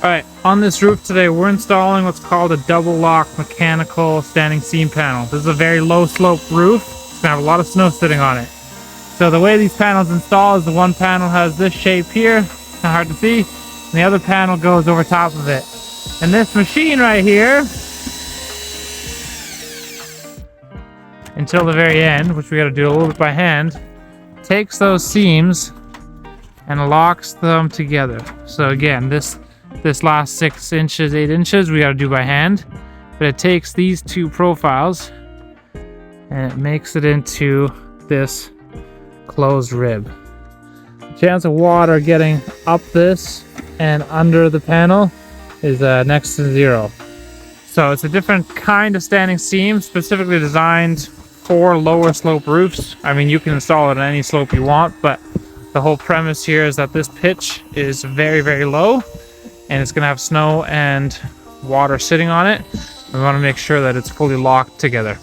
Alright, on this roof today we're installing what's called a double lock mechanical standing seam panel. This is a very low slope roof. It's gonna have a lot of snow sitting on it. So the way these panels install is the one panel has this shape here, kind of hard to see, and the other panel goes over top of it. And this machine right here, until the very end, which we gotta do a little bit by hand, takes those seams and locks them together. So again, this last 6 inches, 8 inches, we gotta do by hand, but it takes these two profiles and it makes it into this closed rib. The chance of water getting up this and under the panel is next to zero. So it's a different kind of standing seam, specifically designed for lower slope roofs. I mean, you can install it on any slope you want, but the whole premise here is that this pitch is very, very low and it's going to have snow and water sitting on it. We want to make sure that it's fully locked together.